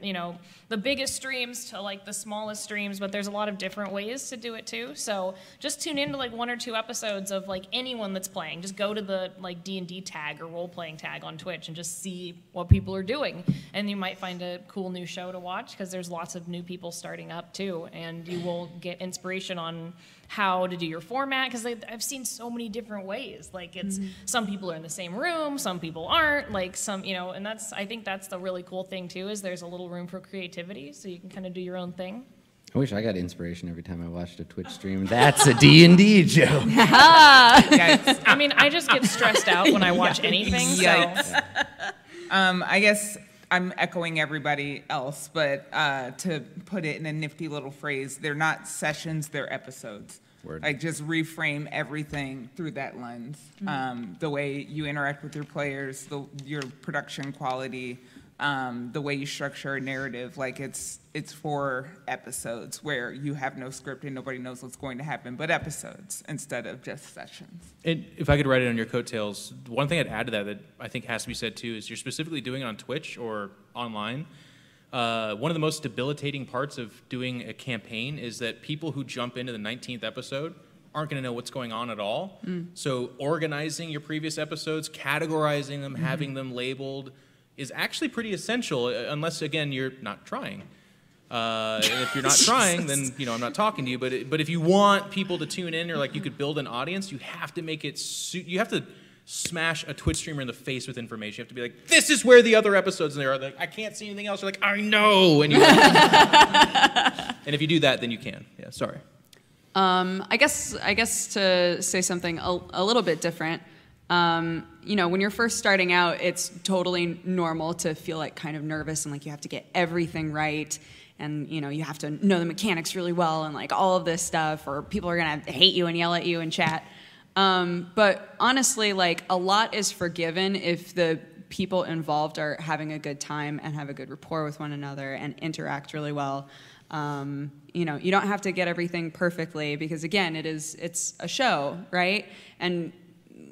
the biggest streams to like the smallest streams, but there's a lot of different ways to do it too. So just tune into like 1 or 2 episodes of like anyone that's playing. Just go to the like D&D tag or role-playing tag on Twitch and just see what people are doing, and you might find a cool new show to watch because there's lots of new people starting up too, and you will get inspiration on how to do your format, because I've seen so many different ways. Like it's some people are in the same room, some people aren't. Like some, and I think that's the really cool thing too, is there's a little room for creativity, so you can kind of do your own thing. I wish I got inspiration every time I watched a Twitch stream. That's a D&D joke. I mean, I just get stressed out when I watch anything. Yikes. So. I guess I'm echoing everybody else, but to put it in a nifty little phrase, they're not sessions, they're episodes. Word. Like just reframe everything through that lens. The way you interact with your players, your production quality, the way you structure a narrative, like it's for episodes where you have no script and nobody knows what's going to happen, but episodes instead of just sessions. And if I could write it on your coattails, one thing I'd add to that I think has to be said too is you're specifically doing it on Twitch or online. One of the most debilitating parts of doing a campaign is that people who jump into the 19th episode aren't going to know what's going on at all. So organizing your previous episodes, categorizing them, having them labeled is actually pretty essential, unless, again, you're not trying. If you're not trying, then I'm not talking to you. But if you want people to tune in, or like you could build an audience, you have to make it. You have to smash a Twitch streamer in the face with information. You have to be like, this is where the other episodes are. Like, I can't see anything else. You're like, I know. And if you do that, then you can. Yeah, sorry. I guess to say something a little bit different. When you're first starting out, it's totally normal to feel like kind of nervous and like you have to get everything right. And, you have to know the mechanics really well and like all of this stuff, or people are going to hate you and yell at you in chat. But honestly, like a lot is forgiven if the people involved are having a good time and have a good rapport with one another and interact really well. You don't have to get everything perfectly because again, it's a show, right? And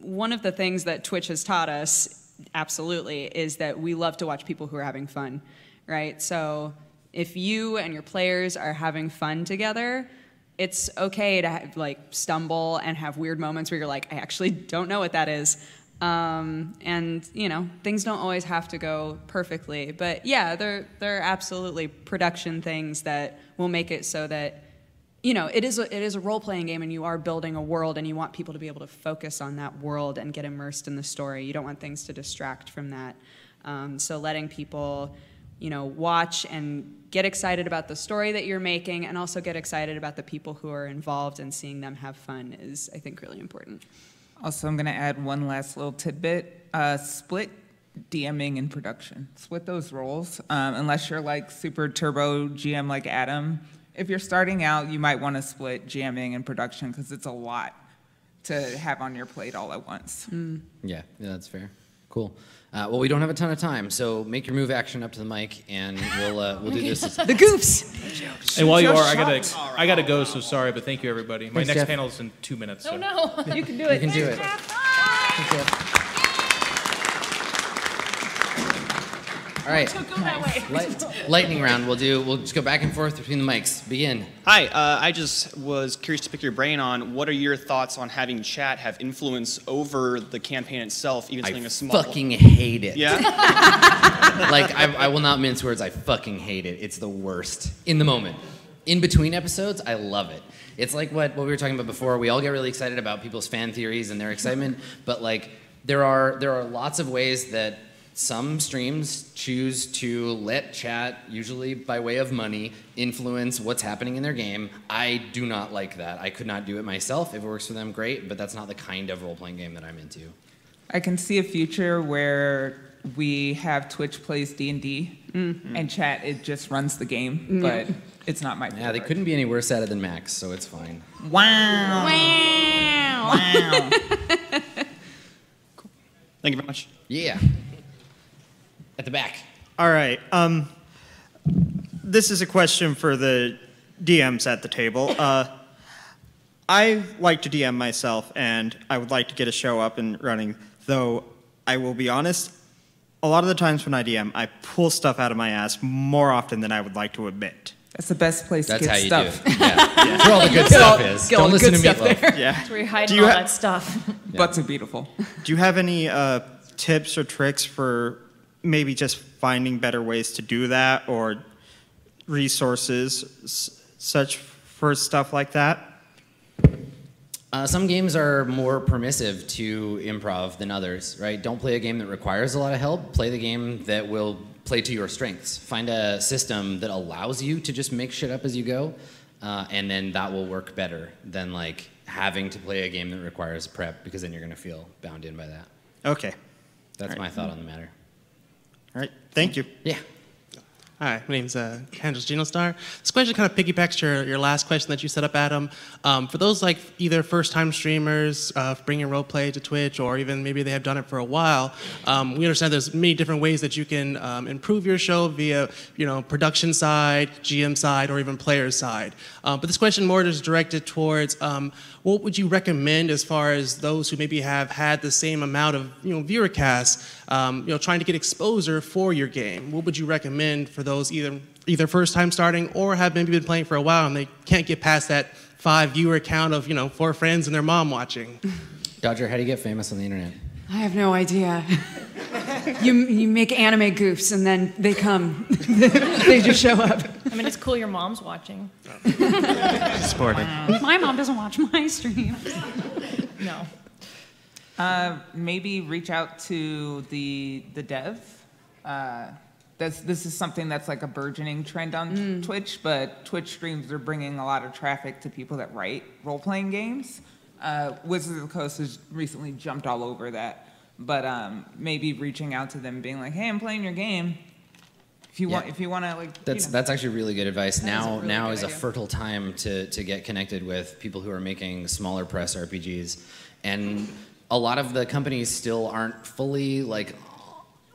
one of the things that Twitch has taught us, absolutely, is that we love to watch people who are having fun, right? So if you and your players are having fun together, it's okay to stumble and have weird moments where you're like, I actually don't know what that is. And things don't always have to go perfectly, but yeah, there are absolutely production things that will make it so that it is a role-playing game, and you are building a world, and you want people to be able to focus on that world and get immersed in the story. You don't want things to distract from that. So letting people, watch and get excited about the story that you're making, and also get excited about the people who are involved and seeing them have fun is, I think, really important. Also, I'm going to add one last little tidbit. Split DMing and production. Split those roles, unless you're like super turbo GM like Adam. If you're starting out, you might want to split GMing and production because it's a lot to have on your plate all at once. Yeah, that's fair. Cool. Well, we don't have a ton of time, so make your move action up to the mic, and we'll do this. The goofs. And while you are, I gotta go. So sorry, but thank you, everybody. My Thanks, next Jeff. panel is in 2 minutes. So. Oh no, You can do it. You can do it. Thank you. All right. go that way. Lightning round. We'll just go back and forth between the mics. Begin. Hi, I just was curious to pick your brain on what are your thoughts on having chat have influence over the campaign itself, even something as small. I fucking hate it. Yeah? I will not mince words. I fucking hate it. It's the worst. In the moment. In between episodes, I love it. It's like what we were talking about before. We all get really excited about people's fan theories and their excitement, but like there are lots of ways that some streams choose to let chat, usually by way of money, influence what's happening in their game. I do not like that. I could not do it myself. If it works for them, great, but that's not the kind of role-playing game that I'm into. I can see a future where we have Twitch plays D&D, and chat, it just runs the game, but it's not my favorite. Yeah, they couldn't be any worse at it than Max, so it's fine. Wow. Wow. Cool. Thank you very much. Yeah. At the back. All right. This is a question for the DMs at the table. I like to DM myself, and I would like to get a show up and running, though I will be honest, a lot of the times when I DM, I pull stuff out of my ass more often than I would like to admit. That's the best place That's to how get you stuff. do it. Yeah. That's where all the good stuff is. Get all Don't the listen to good stuff Meatloaf. there. Yeah. That's where you're hiding Do all you that stuff. Butts are beautiful. Do you have any tips or tricks for maybe just finding better ways to do that, or resources such for stuff like that? Some games are more permissive to improv than others, right? Don't play a game that requires a lot of help. Play the game that will play to your strengths. Find a system that allows you to just make shit up as you go, and then that will work better than like having to play a game that requires prep, because then you're going to feel bound in by that. Okay. That's my thought on the matter. All right. Thank you. Yeah. Hi, my name's Candles Genostar. This question kind of piggybacks your last question that you set up, Adam. For those like either first-time streamers bringing roleplay to Twitch, or even maybe they have done it for a while, we understand there's many different ways that you can improve your show via, production side, GM side, or even player side. But this question more is directed towards what would you recommend as far as those who maybe have had the same amount of viewer cast, trying to get exposure for your game? What would you recommend for those either first time starting or have maybe been playing for a while and they can't get past that 5 viewer count of 4 friends and their mom watching? Dodger, how do you get famous on the internet? I have no idea. You make anime goofs and then they come. They just show up. I mean, it's cool your mom's watching. Supported. My mom doesn't watch my stream. No. Maybe reach out to the dev. This is something that's like a burgeoning trend on Twitch, but Twitch streams are bringing a lot of traffic to people that write role-playing games. Wizards of the Coast has recently jumped all over that, but maybe reaching out to them and being like, "Hey, I'm playing your game. If you want to like." That's actually really good advice. Now is a idea. fertile time to get connected with people who are making smaller press RPGs, and a lot of the companies still aren't fully like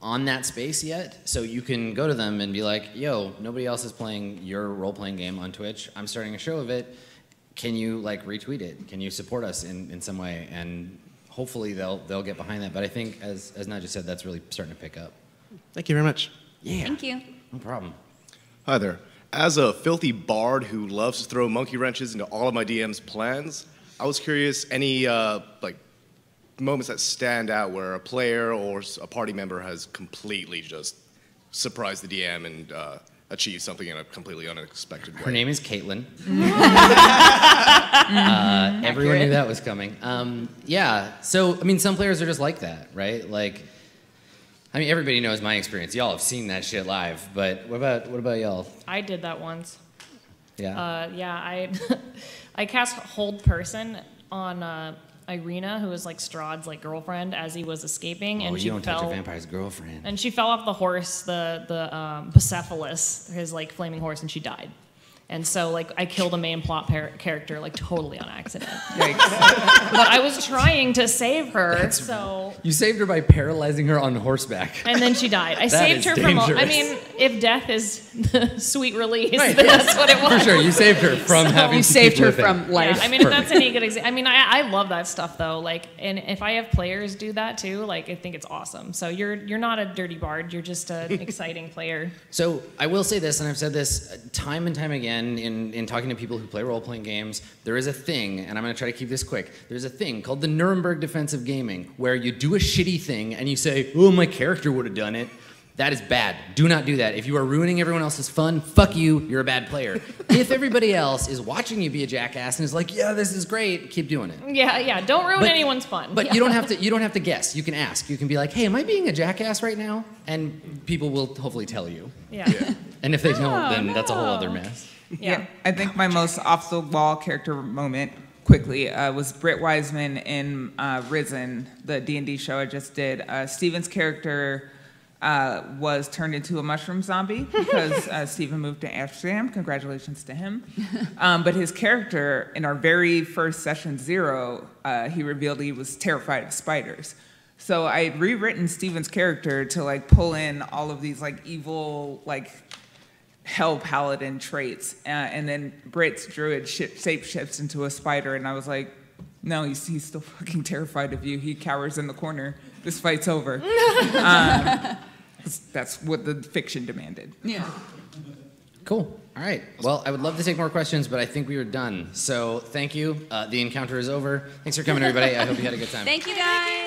on that space yet, so you can go to them and be like, yo, nobody else is playing your role-playing game on Twitch. I'm starting a show of it. Can you like retweet it? Can you support us in some way? And hopefully they'll get behind that. But I think, as Nadja said, that's really starting to pick up. Thank you very much. Yeah. Thank you. No problem. Hi there. As a filthy bard who loves to throw monkey wrenches into all of my DM's plans, I was curious, any moments that stand out where a player or a party member has completely just surprised the DM and achieved something in a completely unexpected way. Her name is Caitlin. Everyone knew that was coming. Yeah, so, I mean, some players are just like that, right? Like, I mean, everybody knows my experience. Y'all have seen that shit live, but what about y'all? I did that once. Yeah? I cast Hold Person on Irina, who was like Strahd's like girlfriend, as he was escaping, and you she don't fell. touch a vampire's girlfriend. And she fell off the horse, the Bucephalus, his like flaming horse, and she died. And so like I killed a main plot character like totally on accident. But I was trying to save her, so. You saved her by paralyzing her on horseback. And then she died. I That saved is her dangerous. from. I mean, if death is the sweet release, Right, then yes. that's what it was. For sure, you saved her from having You to saved keep her living. from life. Yeah, I mean, if that's any good example. I mean, I love that stuff though. Like, and if I have players do that too, like, I think it's awesome. So you're not a dirty bard. You're just an exciting player. So I will say this, and I've said this time and time again in talking to people who play role-playing games. There is a thing, and I'm going to try to keep this quick. There's a thing called the Nuremberg Defense of Gaming, where you do a shitty thing and you say, "Oh, my character would have done it." That is bad. Do not do that. If you are ruining everyone else's fun, fuck you. You're a bad player. If everybody else is watching you be a jackass and is like, "Yeah, this is great," keep doing it. Yeah. Don't ruin anyone's fun. But Yeah. you don't have to guess. You can ask. You can be like, "Hey, am I being a jackass right now?" And people will hopefully tell you. Yeah. And if they don't, then that's a whole other mess. Yeah. I think my most off-the-wall character moment, quickly, was Britt Wiseman in Risen, the D&D show I just did. Steven's character was turned into a mushroom zombie because Steven moved to Amsterdam. Congratulations to him. But his character, in our very first session 0, he revealed he was terrified of spiders. So I had rewritten Steven's character to like pull in all of these like evil like hell paladin traits, and then Britt's druid shapeshifts into a spider, and I was like, no, he's still fucking terrified of you. He cowers in the corner. This fight's over. That's what the fiction demanded. Yeah. Cool. All right. Well, I would love to take more questions, but I think we are done. So thank you. The encounter is over. Thanks for coming, everybody. I hope you had a good time. Thank you, guys.